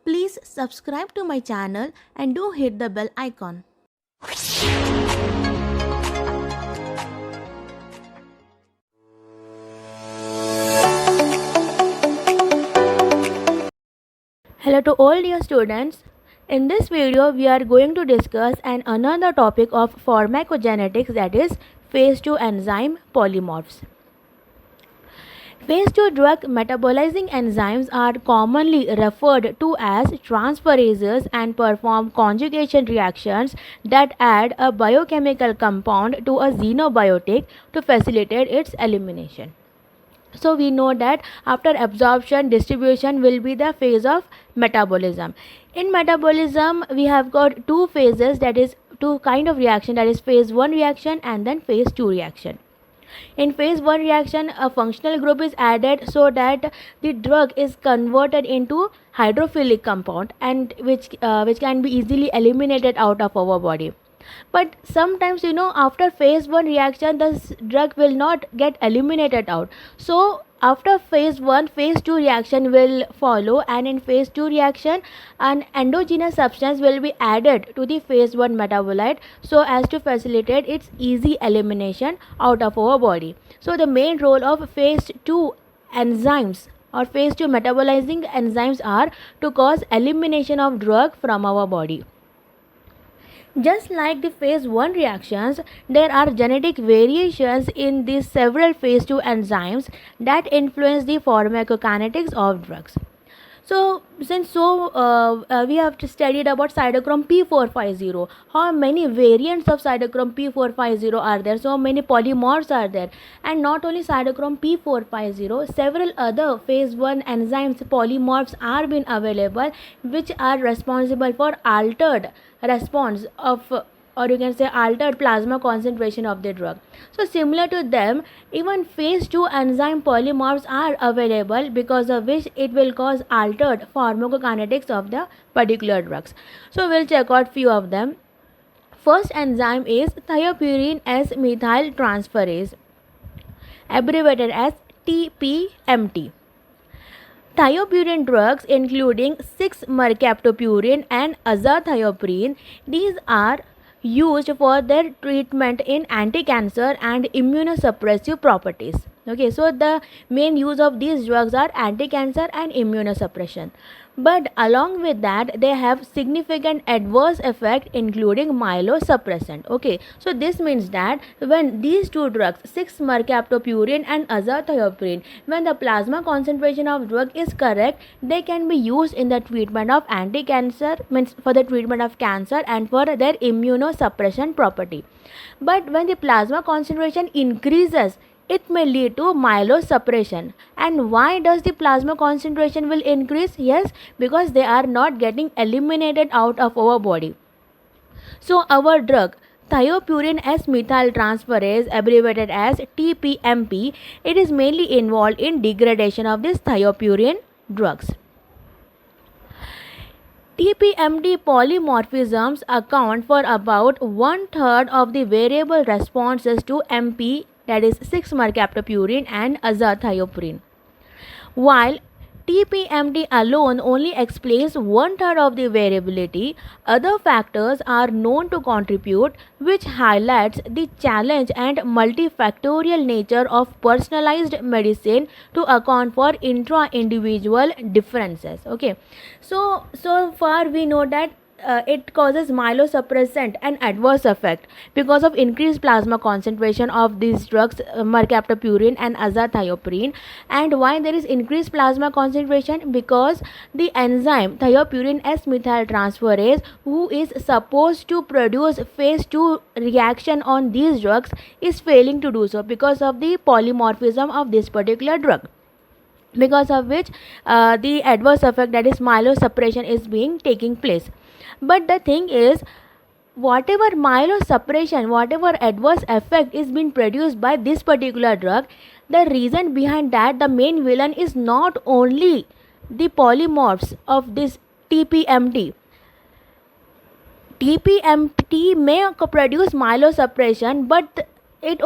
Please subscribe to my channel and do hit the bell icon. Hello to all dear students. In this video, we are going to discuss another topic of pharmacogenetics, that is phase 2 enzyme polymorphs. Phase 2 drug metabolizing enzymes are commonly referred to as transferases and perform conjugation reactions that add a biochemical compound to a xenobiotic to facilitate its elimination. So we know that after absorption, distribution will be the phase of metabolism. In metabolism, we have got two phases, that is two kind of reaction, that is phase 1 reaction and then phase 2 reaction. In phase 1 reaction, a functional group is added so that the drug is converted into hydrophilic compound and which can be easily eliminated out of our body. But sometimes, after phase 1 reaction, the drug will not get eliminated out. So after phase 1, phase 2 reaction will follow, and in phase 2 reaction an endogenous substance will be added to the phase 1 metabolite so as to facilitate its easy elimination out of our body. So the main role of phase 2 enzymes or phase 2 metabolizing enzymes are to cause elimination of drug from our body. Just like the phase 1 reactions, there are genetic variations in these several phase 2 enzymes that influence the pharmacokinetics of drugs. So we have studied about cytochrome P450. How many variants of cytochrome P450 are there? So many polymorphs are there. And not only cytochrome P450, several other phase 1 enzymes polymorphs are been available, which are responsible for altered response of, or you can say altered plasma concentration of the drug. So similar to them, even phase 2 enzyme polymorphs are available, because of which it will cause altered pharmacokinetics of the particular drugs. So we'll check out few of them. First enzyme is thiopurine S-methyl transferase, abbreviated as TPMT. Thiopurine drugs including 6-mercaptopurine and azathioprine, these are used for their treatment in anti-cancer and immunosuppressive properties. Okay, so the main use of these drugs are anti-cancer and immunosuppression. But along with that, they have significant adverse effect including myelosuppressant. Okay, so this means that when these two drugs, 6-mercaptopurine and azathioprine, when the plasma concentration of drug is correct, they can be used in the treatment of anti-cancer, means for the treatment of cancer and for their immunosuppression property. But when the plasma concentration increases, it may lead to myelosuppression. And why does the plasma concentration will increase? Yes, because they are not getting eliminated out of our body. So our drug thiopurine S-methyl transferase, abbreviated as TPMP, it is mainly involved in degradation of these thiopurine drugs. TPMT polymorphisms account for about 1/3 of the variable responses to MP, that is 6-mercaptopurine and azathioprine. While TPMT alone only explains 1/3 of the variability, other factors are known to contribute, which highlights the challenge and multifactorial nature of personalized medicine to account for intra-individual differences. Okay, so far we know that it causes myelosuppressant and adverse effect because of increased plasma concentration of these drugs, mercaptopurine and azathioprine. And why there is increased plasma concentration? Because the enzyme thiopurine S-methyl transferase, who is supposed to produce phase 2 reaction on these drugs, is failing to do so because of the polymorphism of this particular drug, because of which the adverse effect, that is myelosuppression, is being taking place. But the thing is, whatever myelosuppression, whatever adverse effect is being produced by this particular drug, the reason behind that, the main villain is not only the polymorphs of this TPMT. TPMT may produce myelosuppression, but it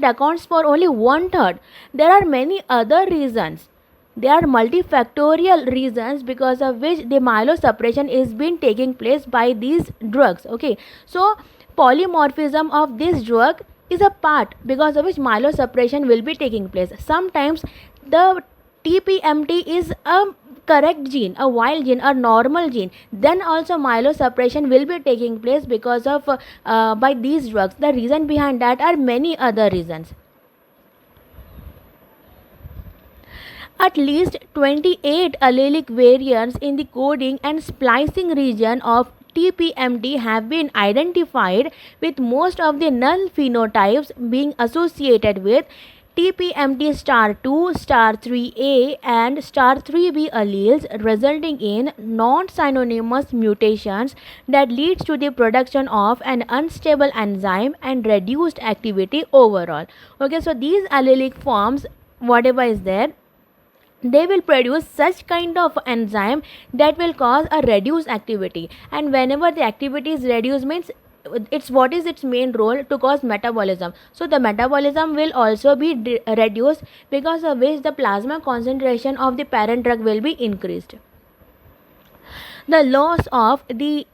accounts for only 1/3. There are many other reasons There are multifactorial reasons because of which the myelosuppression is been taking place by these drugs. Okay, so polymorphism of this drug is a part because of which myelosuppression will be taking place. Sometimes the TPMT is a correct gene, a wild gene, a normal gene, then also myelosuppression will be taking place because of by these drugs. The reason behind that are many other reasons. At least 28 allelic variants in the coding and splicing region of TPMT have been identified, with most of the null phenotypes being associated with TPMT star 2, star 3A and star 3B alleles, resulting in non-synonymous mutations that leads to the production of an unstable enzyme and reduced activity overall. Okay, so these allelic forms, whatever is there, they will produce such kind of enzyme that will cause a reduced activity, and whenever the activity is reduced means it's what is its main role to cause metabolism. So the metabolism will also be reduced, because of which the plasma concentration of the parent drug will be increased. The loss of the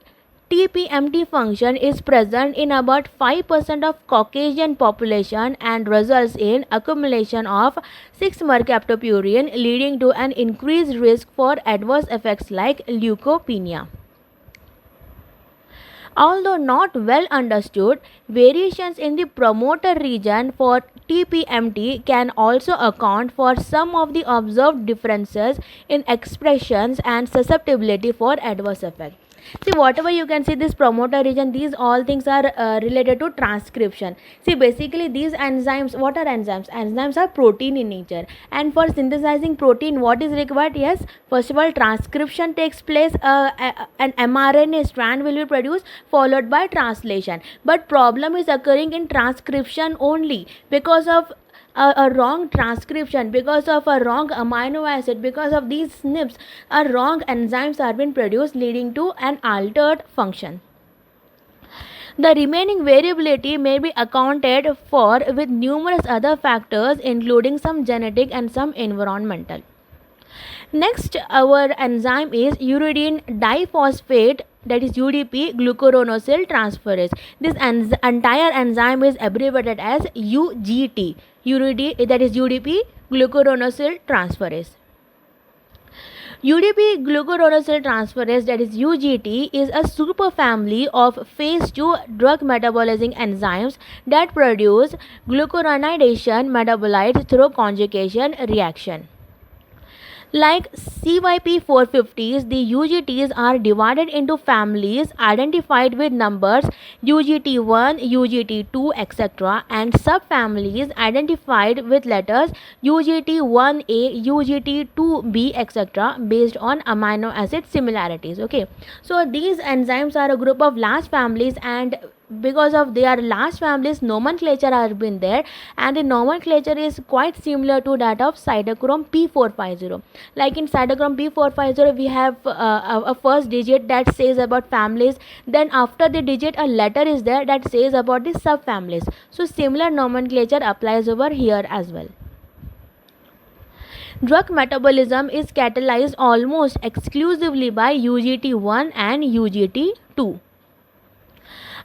TPMT function is present in about 5% of Caucasian population and results in accumulation of 6-mercaptopurine, leading to an increased risk for adverse effects like leukopenia. Although not well understood, variations in the promoter region for TPMT can also account for some of the observed differences in expressions and susceptibility for adverse effect. See, whatever you can see, this promoter region, these all things are related to transcription. See, basically these enzymes, what are enzymes? Enzymes are protein in nature, and for synthesizing protein, what is required? Yes, first of all, transcription takes place, an mRNA strand will be produced, followed by translation. But problem is occurring in transcription only because of a wrong transcription, because of a wrong amino acid, because of these SNPs, a wrong enzymes are being produced, leading to an altered function. The remaining variability may be accounted for with numerous other factors, including some genetic and some environmental. Next, our enzyme is uridine diphosphate, that is UDP glucuronosyl transferase. This entire enzyme is abbreviated as UGT, that is UDP glucuronosyl transferase. UDP glucuronosyl transferase, that is UGT, is a superfamily of phase 2 drug metabolizing enzymes that produce glucuronidation metabolites through conjugation reaction. Like CYP450s, the UGTs are divided into families identified with numbers UGT1, UGT2, etc. and subfamilies identified with letters UGT1A, UGT2B, etc. based on amino acid similarities. Okay, so these enzymes are a group of large families, and because of their large families, nomenclature has been there, and the nomenclature is quite similar to that of cytochrome P450. Like in cytochrome P450, we have a first digit that says about families, then after the digit a letter is there that says about the subfamilies. So similar nomenclature applies over here as well. Drug metabolism is catalyzed almost exclusively by UGT1 and UGT2.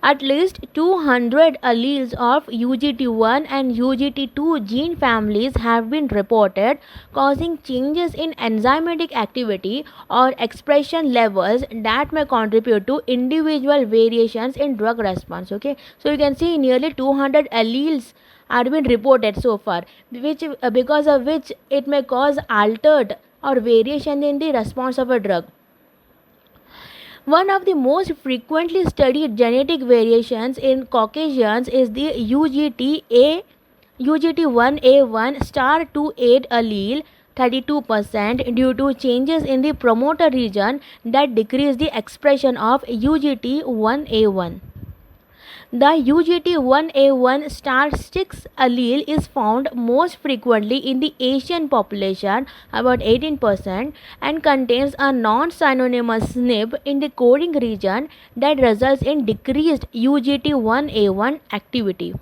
At least 200 alleles of UGT1 and UGT2 gene families have been reported, causing changes in enzymatic activity or expression levels that may contribute to individual variations in drug response. Okay, so you can see nearly 200 alleles are been reported so far, which because of which it may cause altered or variation in the response of a drug. One of the most frequently studied genetic variations in Caucasians is the UGT1A1 star 28 allele, 32%, due to changes in the promoter region that decrease the expression of UGT1A1. The UGT1A1 star 6 allele is found most frequently in the Asian population, about 18%, and contains a non-synonymous SNP in the coding region that results in decreased UGT1A1 activity.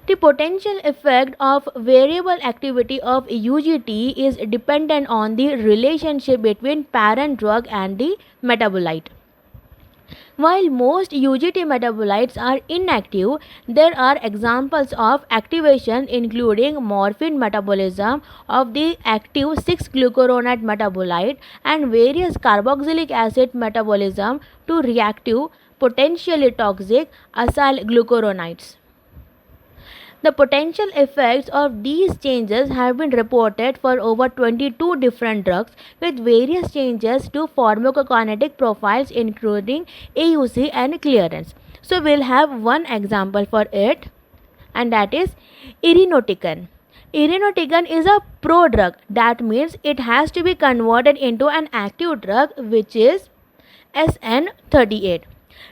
The potential effect of variable activity of UGT is dependent on the relationship between parent drug and the metabolite. While most UGT metabolites are inactive, there are examples of activation including morphine metabolism of the active 6-glucuronide metabolite and various carboxylic acid metabolism to reactive, potentially toxic acyl glucuronides. The potential effects of these changes have been reported for over 22 different drugs with various changes to pharmacokinetic profiles including AUC and clearance. So we'll have one example for it, and that is irinotecan. Irinotecan is a prodrug. That means it has to be converted into an active drug, which is SN38.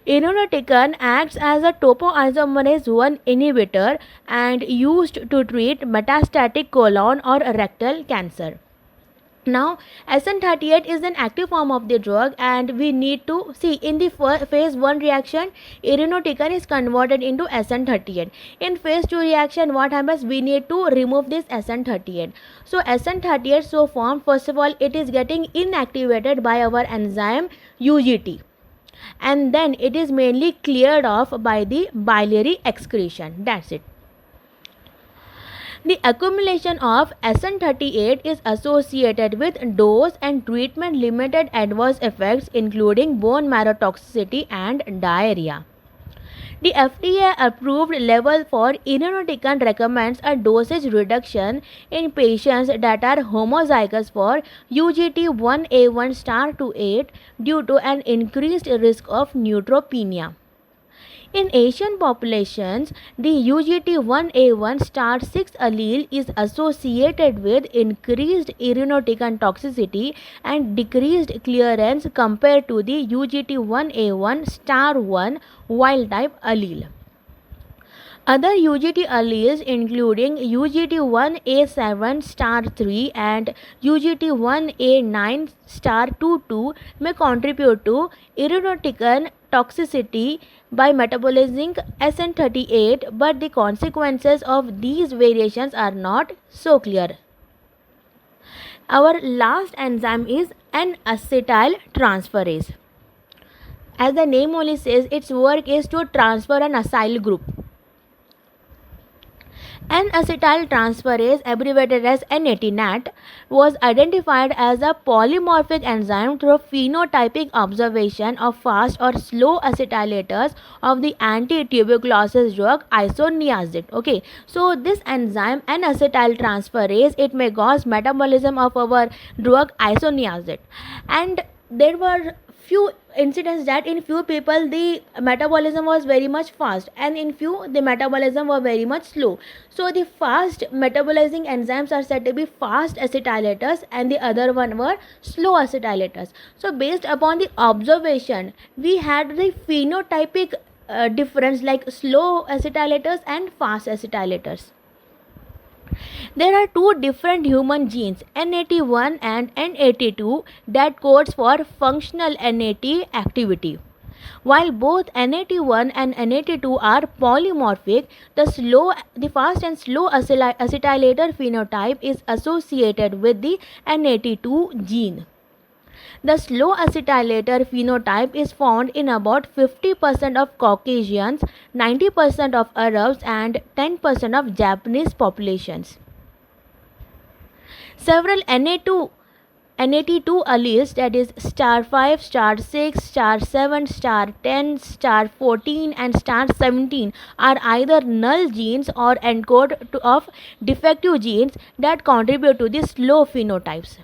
Irinotecan acts as a topoisomerase 1 inhibitor and used to treat metastatic colon or rectal cancer. Now, SN38 is an active form of the drug, and we need to see in the phase 1 reaction, irinotecan is converted into SN38. In phase 2 reaction, what happens? We need to remove this SN38. So, SN38 so formed, first of all, it is getting inactivated by our enzyme UGT, and then it is mainly cleared off by the biliary excretion. That's it. The accumulation of SN38 is associated with dose and treatment limited adverse effects including bone marrow toxicity and diarrhea. The FDA approved level for irinotecan recommends a dosage reduction in patients that are homozygous for UGT1A1 to 8 due to an increased risk of neutropenia. In Asian populations, the UGT1A1 6 allele is associated with increased irinotecan toxicity and decreased clearance compared to the UGT1A1 1 wild type allele. Other UGT alleles including UGT1A7 3 and UGT1A9 2 may contribute to irinotecan toxicity by metabolizing SN38, but the consequences of these variations are not so clear. Our last enzyme is N-acetyltransferase. As the name only says, its work is to transfer an acyl group. N-acetyltransferase, abbreviated as N-ATNAT, was identified as a polymorphic enzyme through phenotypic observation of fast or slow acetylators of the anti-tuberculosis drug isoniazid. Okay, so this enzyme N-acetyltransferase, it may cause metabolism of our drug isoniazid, and there were few incidents that in few people the metabolism was very much fast and in few the metabolism were very much slow. So the fast metabolizing enzymes are said to be fast acetylators and the other one were slow acetylators. So based upon the observation, we had the phenotypic difference like slow acetylators and fast acetylators. There are two different human genes, N81 and N82, that codes for functional NAT activity. While both N81 and N82 are polymorphic, the fast and slow acetylator phenotype is associated with the N82 gene. The slow acetylator phenotype is found in about 50% of Caucasians, 90% of Arabs, and 10% of Japanese populations. Several NA2 NAT2 alleles, that is *5, *6, *7, *10, *14 and *17, are either null genes or encode of defective genes that contribute to the slow phenotypes.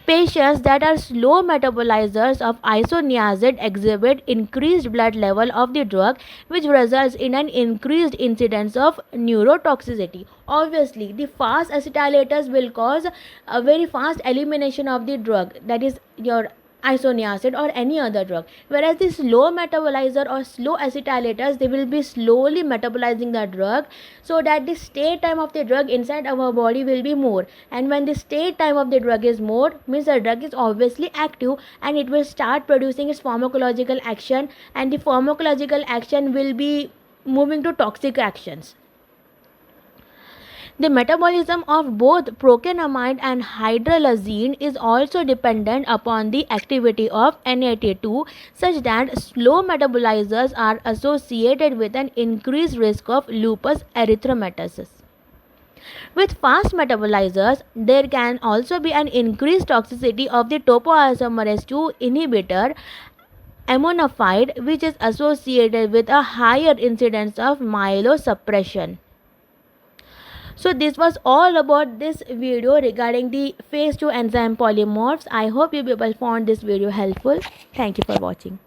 Patients that are slow metabolizers of isoniazid exhibit increased blood level of the drug, which results in an increased incidence of neurotoxicity. Obviously, the fast acetylators will cause a very fast elimination of the drug, that is your isoniazid or any other drug, whereas the slow metabolizer or slow acetylators, they will be slowly metabolizing the drug so that the stay time of the drug inside our body will be more, and when the stay time of the drug is more, means the drug is obviously active and it will start producing its pharmacological action, and the pharmacological action will be moving to toxic actions. The metabolism of both procainamide and hydralazine is also dependent upon the activity of NAT2, such that slow metabolizers are associated with an increased risk of lupus erythematosus. With fast metabolizers, there can also be an increased toxicity of the topoisomerase 2 inhibitor ammonafide, which is associated with a higher incidence of myelosuppression. So this was all about this video regarding the phase 2 enzyme polymorphs. I hope you people found this video helpful. Thank you for watching.